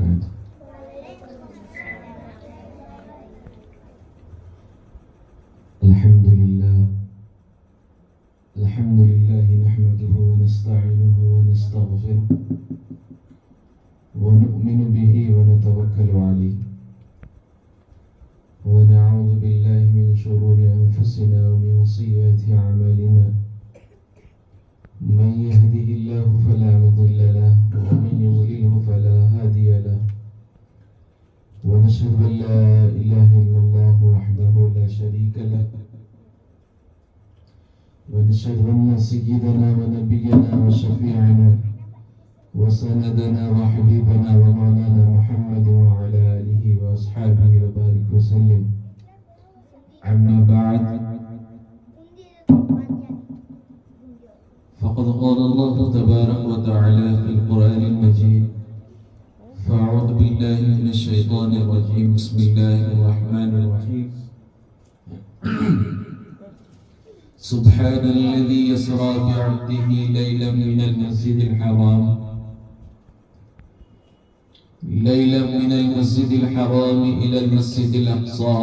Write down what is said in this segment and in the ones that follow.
وبركاته. الحمد لله نحمده ونستعينه ونستغفره ونؤمن به ونتوكل عليه ونعوذ بالله من شرور أنفسنا ومن سيئات أعمالنا. من يهده الله فلا مضل له ومن يضلله فلا هادي له. ونشهد أن لا إله إلا الله وحده لا شريك له. ونشهد أن سيدنا ونبينا وشفيعنا وسندنا وحبيبنا ومولانا محمد وعلى آله وأصحابه وبارك وسلم. أما بعد، فقد قال الله تبارك وتعالى في القرآن المجيد: فأعوذ بالله من الشيطان الرجيم. بسم الله الرحمن الرحيم. سبحان الذي يسرى بعبده ليلا من المسجد الحرام إلى المسجد الأقصى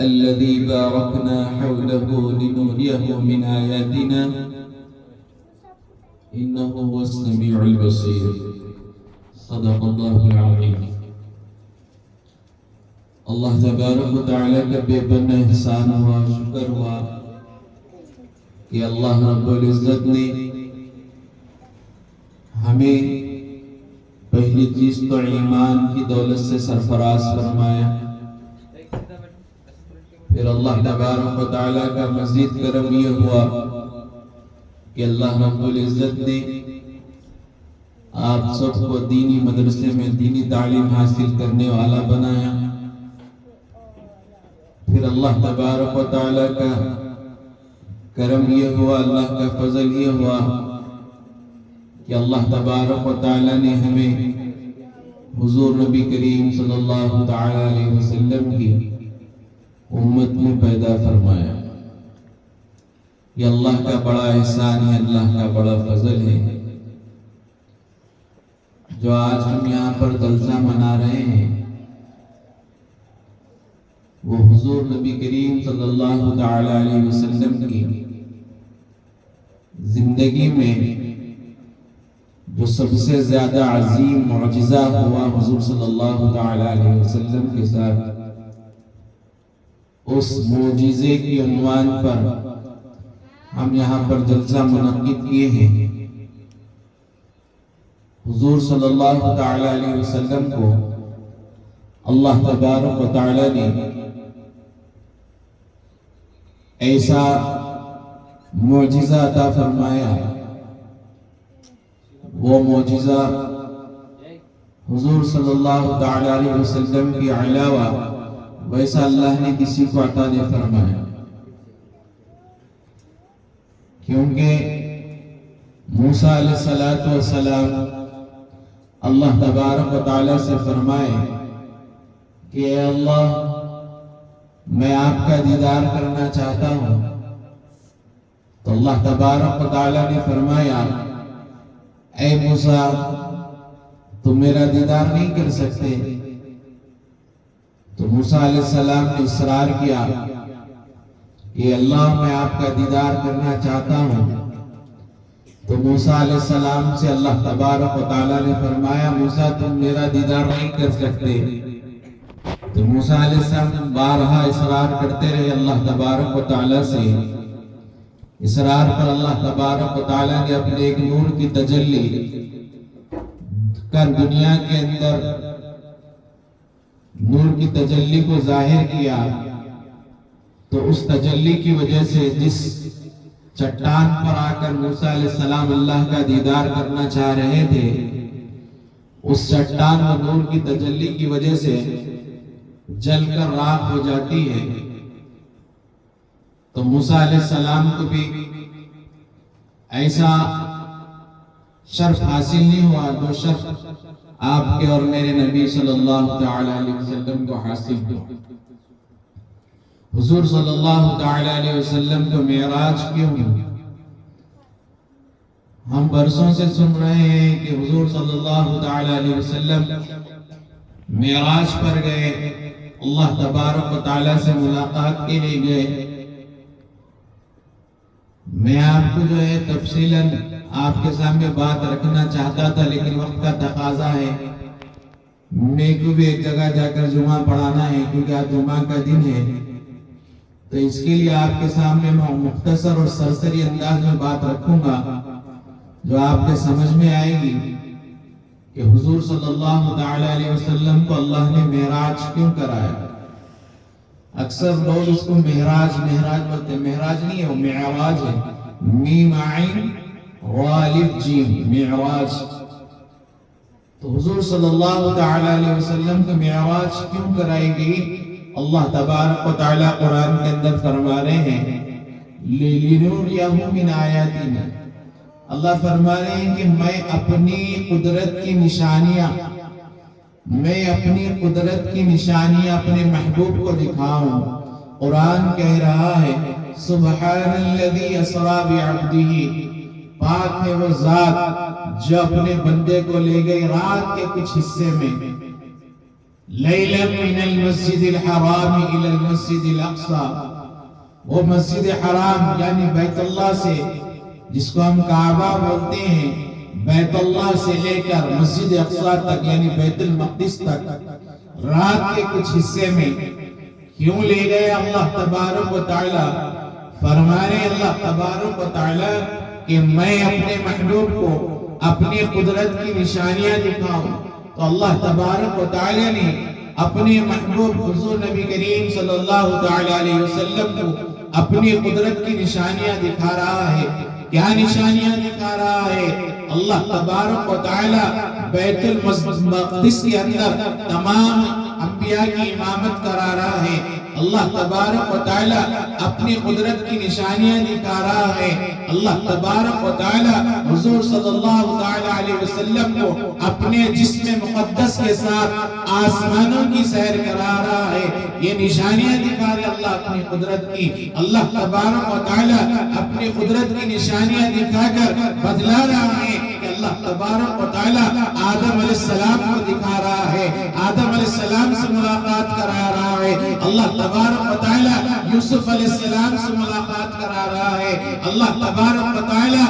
الذي باركنا حوله لنريه من آياتنا إنه هو السميع البصير. صدق الله العظيم. اللہ تبارک و تعالیٰ کا بے پناہ احسان ہوا، شکر ہوا کہ اللہ رب العزت نے ہمیں پہلی چیز تو ایمان کی دولت سے سرفراز فرمایا. پھر اللہ تبارک و تعالیٰ کا مزید کرم یہ ہوا کہ اللہ رب العزت نے آپ سب کو دینی مدرسے میں دینی تعلیم حاصل کرنے والا بنایا. پھر اللہ تبارک و تعالیٰ کا کرم یہ ہوا، اللہ کا فضل یہ ہوا کہ اللہ تبارک و تعالیٰ نے ہمیں حضور نبی کریم صلی اللہ تعالیٰ علیہ وسلم کی امت میں پیدا فرمایا. یہ اللہ کا بڑا احسان ہے، اللہ کا بڑا فضل ہے. جو آج ہم یہاں پر جلسہ منا رہے ہیں وہ حضور نبی کریم صلی اللہ تعالیٰ علیہ وسلم کی زندگی میں جو سب سے زیادہ عظیم معجزہ ہوا حضور صلی اللہ تعالیٰ علیہ وسلم کے ساتھ، اس معجزے کی عنوان پر ہم یہاں پر جلسہ منعقد کیے ہیں. حضور صلی اللہ تعالیٰ علیہ وسلم کو اللہ تبارک و تعالیٰ نے ایسا معجزہ عطا فرمایا. وہ معجزہ حضور صلی اللہ تعالیٰ علیہ وسلم کے علاوہ ویسا اللہ نے کسی کو عطا نہیں فرمایا، کیونکہ موسیٰ علیہ السلام اللہ تبارک و تعالیٰ سے فرمائے کہ اے اللہ، میں آپ کا دیدار کرنا چاہتا ہوں. تو اللہ تبارک و تعالیٰ نے فرمایا اے موسیٰ، تم میرا دیدار نہیں کر سکتے. تو موسیٰ علیہ السلام نے اصرار کیا کہ اللہ، میں آپ کا دیدار کرنا چاہتا ہوں. تو موسیٰ علیہ السلام سے اللہ تبارک و تعالیٰ نے فرمایا موسیٰ، تم میرا دیدار نہیں کر سکتے. تو موسیٰ علیہ السلام بارہا اصرار کرتے رہے اللہ تبارک و تعالیٰ سے. اصرار پر اللہ تبارک و تعالیٰ نے اپنے ایک نور کی تجلی کر دنیا کے اندر نور کی تجلی کو ظاہر کیا. تو اس تجلی کی وجہ سے جس چٹان پر آ کر موسیٰ علیہ السلام اللہ کا دیدار کرنا چاہ رہے تھے، اس چٹان و نور کی تجلی کی وجہ سے جل کر راکھ ہو جاتی ہے. تو موسیٰ علیہ السلام کو بھی ایسا شرف حاصل نہیں ہوا جو شرف آپ کے اور میرے نبی صلی اللہ تعالیٰ علیہ وسلم کو حاصل ہوا. حضور صلی اللہ تعالیٰ علیہ وسلم کو معراج کیوں؟ ہم برسوں سے سن رہے ہیں کہ حضور صلی اللہ تعالی علیہ وسلم معراج پر گئے، اللہ تبارک و تعالی سے ملاقات کے لیے گئے۔ میں آپ کو جو ہے تفصیلاً آپ کے سامنے بات رکھنا چاہتا تھا، لیکن وقت کا تقاضا ہے، میں کو بھی ایک جگہ جا کر جمعہ پڑھانا ہے کیونکہ آج جمعہ کا دن ہے، تو اس کے لیے آپ کے سامنے میں مختصر اور سرسری انداز میں بات رکھوں گا جو آپ کے سمجھ میں آئے گی کہ حضور صلی اللہ تعالی علیہ وسلم کو اللہ نے معراج کیوں کرایا۔ اکثر لوگ اس کو معراج بولتے ہیں، معراج نہیں ہے، وہ معراج ہے، میم عین غالب جیم، معراج۔ تو حضور صلی اللہ تعالی علیہ وسلم کو معراج کیوں کرائی گئی؟ اللہ تبارک و تعالی قرآن کے اندر فرما رہے ہیں لِنُرِيَهُ مِنْ آیَاتِنَا، اللہ فرما رہے ہیں کہ میں اپنی قدرت کی نشانیاں اپنے محبوب کو دکھاؤں۔ قرآن کہہ رہا ہے سبحان الذی اسری بعبدہ، پاک ہے وہ ذات جو اپنے بندے کو لے گئی رات کے کچھ حصے میں، لیلا من المسجد الحرام الى المسجد الاقصی، وہ مسجد حرام یعنی بیت اللہ سے، جس کو ہم کعبہ بولتے ہیں، بیت اللہ سے لے کر مسجد اقصی تک یعنی بیت المقدس تک رات کے کچھ حصے میں کیوں لے گئے؟ اللہ تبارک و تعالی فرما رہے اللہ تبارک و تعالی کہ میں اپنے محبوب کو اپنی قدرت کی نشانیاں دکھاؤں۔ تو اللہ تبارک و تعالی نے اپنے محبوب حضور نبی کریم صلی اللہ تعالی علیہ وسلم کو اپنی قدرت کی نشانیاں دکھا رہا ہے۔ کیا نشانیاں دکھا رہا ہے؟ اللہ تبارک و تعالی بیت المقدس کے اندر تمام انبیاء کی امامت کرا رہا ہے۔ اللہ تبارک و تعالی اپنی قدرت کی نشانیاں دکھا رہا ہے۔ اللہ تبارک و تعالی حضور صلی اللہ تعالی علیہ وسلم کو اپنے جسم مقدس کے ساتھ آسمانوں کی سیر کرا رہا ہے۔ یہ نشانیاں دکھا رہے اللہ اپنی قدرت کی۔ اللہ تبارک و تعالی اپنی قدرت کی نشانیاں دکھا کر بدلا رہا ہے کہ اللہ تبارک و تعالی آدم علیہ السلام کو دکھا رہا ہے، آدم علیہ السلام سے ملاقات کرا رہا ہے۔ اللہ تبارک و تعالی یوسف علیہ السلام سے ملاقات کرا رہا ہے۔ اللہ تبارک و تعالی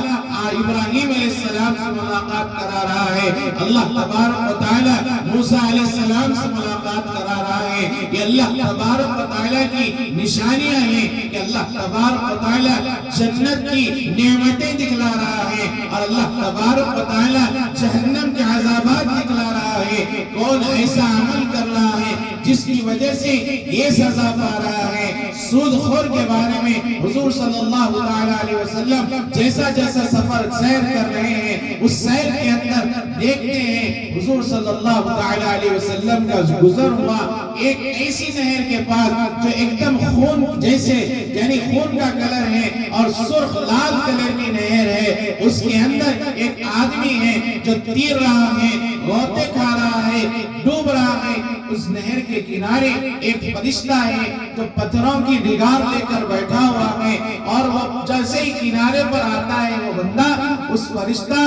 ابراہیم علیہ السلام سے ملاقات کرا رہا ہے۔ اللہ تبارک و تعالی موسیٰ علیہ السلام سے ملاقات کرا رہا ہے۔ یہ اللہ تبارک و تعالی کی نشانیاں ہیں کہ اللہ تبارک و تعالی جنت کی نعمتیں دکھلا رہا ہے اور اللہ تبارک و تعالی جہنم کے عذابات دکھلا رہا ہے۔ کون ایسا عمل کر رہا ہے جس کی وجہ سے یہ سزا پا رہا ہے؟ سود خور کے بارے میں حضور صلی اللہ علیہ وسلم جیسا جیسا سفر سیر کر رہے ہیں، اس سیر کے اندر دیکھتے ہیں حضور صلی اللہ علیہ وسلم کا گزر ہوا ایک ایسی نہر کے پاس جو ایک دم خون جیسے یعنی خون کا کلر ہے اور سرخ لال کلر کی نہر ہے۔ اس کے اندر ایک آدمی ہے جو تیر رہا ہے، غوطے کھا رہا ہے، ڈوب رہا ہے۔ اس نہر کے کنارے ایک فرشتہ ہے جو پتھروں کی ڈگار لے کر بیٹھا ہوا ہے، اور وہ جیسے ہی کنارے پر آتا ہے وہ بندہ اس فرشتہ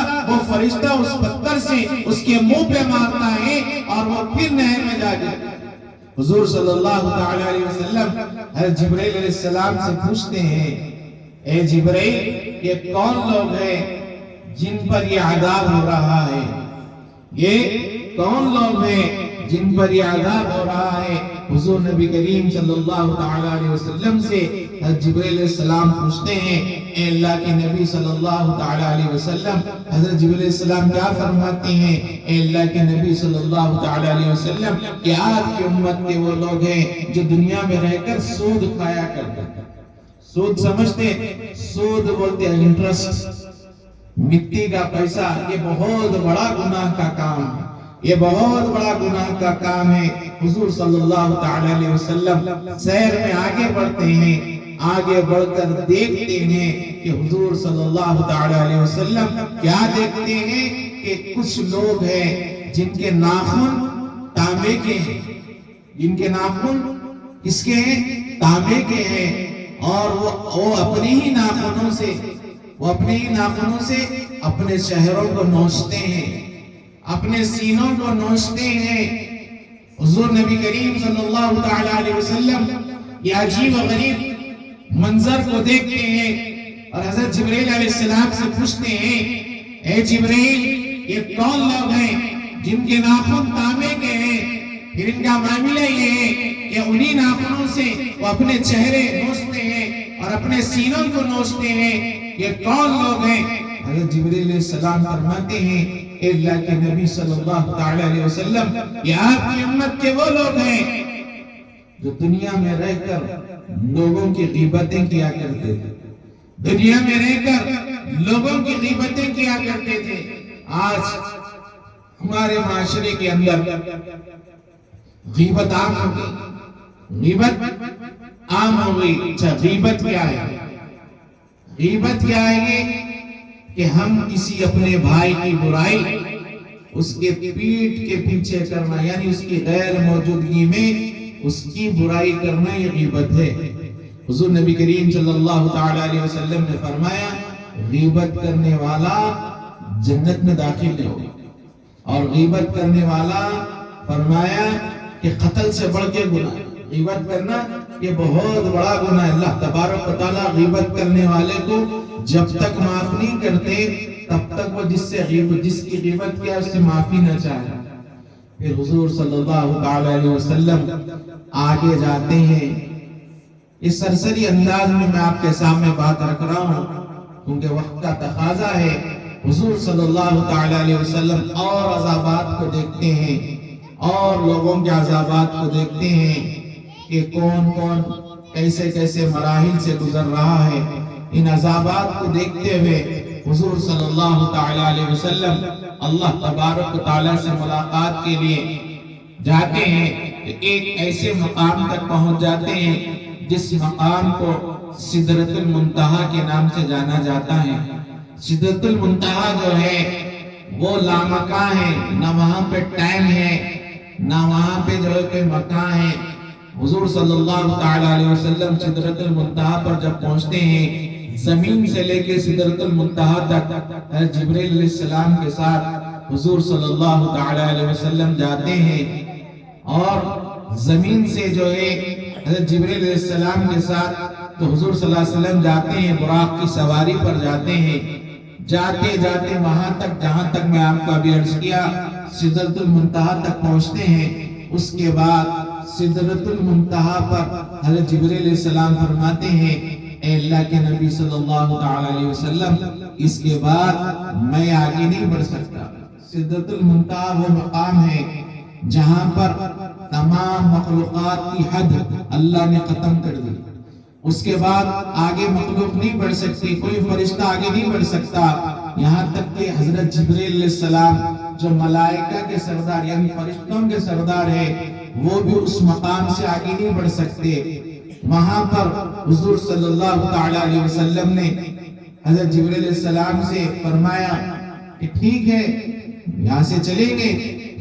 اس پتھر سے اس کے منہ پہ مارتا ہے اور وہ پھر نہر میں جا گیا۔ حضور صلی اللہ علیہ وسلم حضرت جبرائیل علیہ السلام سے پوچھتے ہیں، اے جبرائیل یہ کون لوگ ہیں جن پر یہ عذاب ہو رہا ہے؟ یہ کون لوگ ہیں جن پر یہ عذاب ہو رہا ہے؟ حضور نبی کریم صلی اللہ علیہ وسلم سے حضرت جبرائیل علیہ السلام پوچھتے ہیں، اے اللہ کے نبی صلی اللہ علیہ وسلم، حضرت جبرائیل علیہ السلام کیا فرماتے ہیں؟ اے اللہ کے نبی صلی اللہ علیہ وسلم کہ آپ کی امت کے وہ لوگ ہیں جو دنیا میں رہ کر سود کھایا کرتے ہیں۔ سود سمجھتے؟ سود بولتے ہیں انٹرسٹ، مٹی کا پیسہ۔ یہ بہت بڑا گناہ کا کام ہے، یہ بہت بڑا گناہ کا کام ہے۔ حضور صلی اللہ علیہ وسلم سیر میں آگے بڑھتے ہیں، آگے بڑھ کر دیکھتے ہیں کہ حضور صلی اللہ علیہ وسلم کیا دیکھتے ہیں کہ کچھ لوگ ہیں جن کے ناخن تانبے کے ہیں، جن کے ناخن کس کے ہیں؟ تانبے کے ہیں، اور وہ اپنے ہی ناخنوں سے وہ اپنے ہی ناخنوں سے اپنے چہروں کو نوچتے ہیں، اپنے سینوں کو نوچتے ہیں۔ حضور نبی کریم صلی اللہ تعالی علیہ وسلم یہ عجیب و غریب منظر کو دیکھتے ہیں اور حضرت جبریل علیہ السلام سے پوچھتے ہیں، اے جبریل، یہ کون لوگ ہیں جن کے ناخن تانبے کے ہیں؟ پھر ان کا معاملہ یہ ہے کہ انہی ناخنوں سے وہ اپنے چہرے نوچتے ہیں اور اپنے سینوں کو نوچتے ہیں، یہ کون لوگ ہیں؟ حضرت جبریل علیہ السلام فرماتے ہیں، اے اللہ کے نبی صلی اللہ تعالی علیہ وسلم، یہ آپ کی امت کے وہ لوگ ہیں جو دنیا میں رہ کر لوگوں کی غیبتیں کیا کرتے تھے، دنیا میں رہ کر لوگوں کی غیبتیں کیا کرتے تھے۔ آج ہمارے معاشرے کے اندر غیبت عام ہو گئی، غیبت عام ہو گئی۔ اچھا، غیبت کیا ہے؟ غیبت کیا ہے؟ یہ کہ ہم کسی اپنے بھائی کی برائی اس کے پیٹھ کے پیچھے کرنا، یعنی اس کی غیر موجودگی میں اس کی برائی کرنا، یہ غیبت ہے۔ حضور نبی کریم صلی اللہ تعالی علیہ وسلم نے فرمایا، غیبت کرنے والا جنت میں داخل نہیں ہوگا، اور غیبت کرنے والا فرمایا کہ قتل سے بڑھ کے گناہ، غیبت کرنا یہ بہت بڑا گناہ ہے۔ اللہ تبارک و تعالیٰ غیبت کرنے والے کو جب تک معاف نہیں کرتے تب تک وہ جس کی غیبت کیا اس سے معافی نہ چاہے۔ پھر حضور صلی اللہ تعالی علیہ وسلم آگے جاتے ہیں۔ اس سرسری انداز میں آپ کے سامنے بات رکھ رہا ہوں کیونکہ وقت کا تقاضا ہے۔ حضور صلی اللہ تعالی علیہ وسلم اور عذابات کو دیکھتے ہیں، اور لوگوں کے عذابات کو دیکھتے ہیں کہ کون کون کیسے کیسے مراحل سے گزر رہا ہے۔ ان عذابات کو دیکھتے ہوئے حضور صلی اللہ تعالی علیہ وسلم اللہ تبارک و تعالیٰ سے ملاقات کے لیے جاتے ہیں۔ ایک ایسے مقام تک پہنچ جاتے ہیں جس مقام کو سدرۃ المنتہا کے نام سے جانا جاتا ہے۔ سدرۃ المنتہا جو ہے وہ لامکاں ہے، نہ وہاں پہ ٹائم ہے، نہ وہاں پہ جو ہے کوئی مکان ہے۔ حضور صلی اللہ تعالی علیہ وسلم سدرۃ المنتہا پر جب پہنچتے ہیں، زمین سے لے کے سدرۃ المنتہا تک حضرت جبریل علیہ السلام کے ساتھ حضور صلی اللہ تعالی علیہ وسلم جاتے ہیں، اور زمین سے جو ہے حضرت جبریل علیہ السلام کے ساتھ تو حضور صلی اللہ علیہ وسلم جاتے ہیں، براق کی سواری پر جاتے ہیں۔ جاتے جاتے وہاں تک جہاں تک میں آپ کو ابھی عرض کیا، سدرۃ المنتہا تک پہنچتے ہیں۔ اس کے بعد سدرۃ المنتہا پر حضرت جبریل علیہ السلام فرماتے ہیں، اے اللہ کے نبی صلی اللہ تعالی علیہ وسلم، اس کے بعد میں آگے نہیں بڑھ سکتا۔ سدرۃ المنتہا وہ مقام ہے جہاں پر تمام مخلوقات کی حد اللہ نے ختم کر دی۔ اس کے بعد آگے مخلوق نہیں بڑھ سکتی، کوئی فرشتہ آگے نہیں بڑھ سکتا، یہاں تک کہ حضرت جبریل علیہ السلام جو ملائکہ کے سردار یعنی فرشتوں کے سردار ہے، وہ بھی اس مقام سے آگے نہیں بڑھ سکتے۔ وہاں پر حضور صلی اللہ تعالی علیہ وسلم نے حضرت جبریل علیہ السلام سے فرمایا کہ ٹھیک ہے یہاں سے چلیں گے۔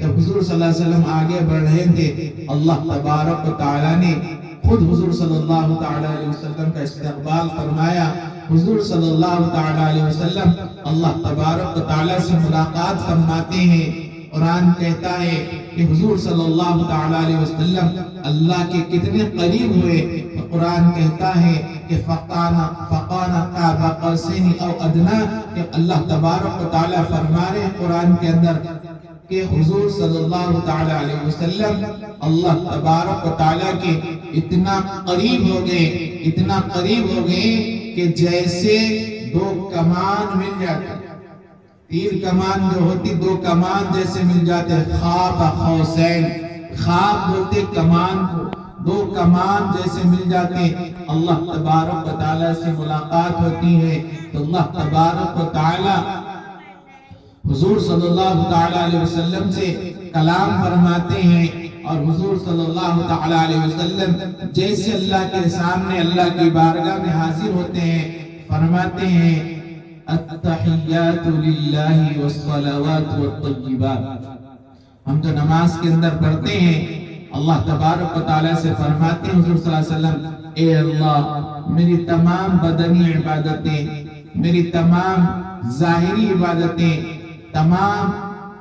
جب حضور صلی اللہ علیہ وسلم آگے بڑھ رہے تھے، اللہ تبارک و تعالی نے خود حضور صلی اللہ تعالی علیہ وسلم کا استقبال فرمایا۔ حضور صلی اللہ تعالی علیہ وسلم اللہ تبارک و تعالی سے ملاقات فرماتے ہیں۔ قرآن کہتا ہے کہ حضور صلی اللہ تعالی علیہ وسلم اللہ کے کتنے قریب ہوئے۔ قرآن کہتا ہے کہ فَقَانَ قَابَ قَوْسَيْنِ أَوْ أَدْنَىٰ، کہ اللہ تبارک و تعالی فرما رہے ہیں قرآن کے اندر کہ حضور صلی اللہ تعالی علیہ وسلم اللہ تبارک و تعالی کے اتنا قریب ہو گئے، اتنا قریب ہو گئے کہ جیسے دو کمان مل جاتے، تیر کمان جو ہوتی دو کمان جیسے مل جاتے، خواب قوسین، خواب بولتے کمان کو، دو کمان جیسے مل جاتے۔ اللہ تبارک و تعالی سے ملاقات ہوتی ہے تو اللہ تبارک و تعالی حضور صلی اللہ تعالی علیہ وسلم سے کلام فرماتے ہیں، اور حضور صلی اللہ تعالی علیہ وسلم جیسے اللہ کے سامنے اللہ کی بارگاہ میں حاضر ہوتے ہیں، فرماتے ہیں التحیات للہ والصلوات والطیبات۔ ہم جو نماز کے اندر پڑھتے ہیں، اللہ تبارک و تعالیٰ سے فرماتے ہیں حضور صلی اللہ علیہ وسلم، اے اللہ میری تمام بدنی عبادتیں، میری تمام ظاہری عبادتیں، تمام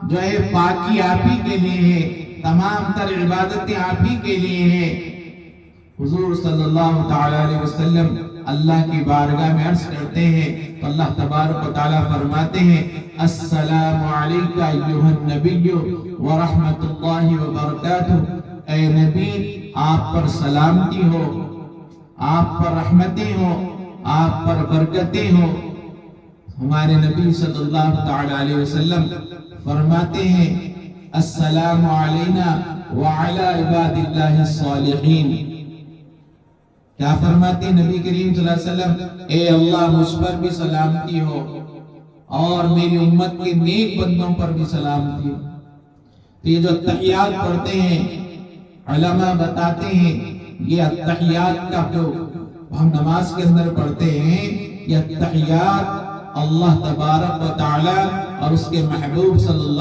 جو ہے پاکی آپ ہی کے لیے ہے، تمام تر عبادتیں آپ ہی کے لیے ہے۔ حضور صلی اللہ تعالی علیہ وسلم اللہ کی بارگاہ میں عرض کرتے ہیں تو اللہ تبارک و تعالی فرماتے ہیں السلام علیکہ ایھا النبی ورحمۃ اللہ وبرکاتہ، اے نبی آپ پر سلامتی ہو، آپ پر رحمتیں ہو، آپ پر برکتیں ہو۔ ہمارے نبی صلی اللہ تعالی علیہ وسلم فرماتے ہیں السلام علینا وعلی عباد اللہ الصالحین۔ کیا فرماتے ہیں نبی کریم صلی اللہ علیہ وسلم؟ اے اللہ مجھ پر بھی سلامتی ہو اور میری امت کے نیک بندوں پر بھی سلامتی ہو۔ تو یہ جو التحیات پڑھتے ہیں، علماء بتاتے ہیں یہ التحیات کا جو ہم نماز کے اندر پڑھتے ہیں، یہ التحیات اللہ تبارک و تعالی اور اس کے محبوب صلی اللہ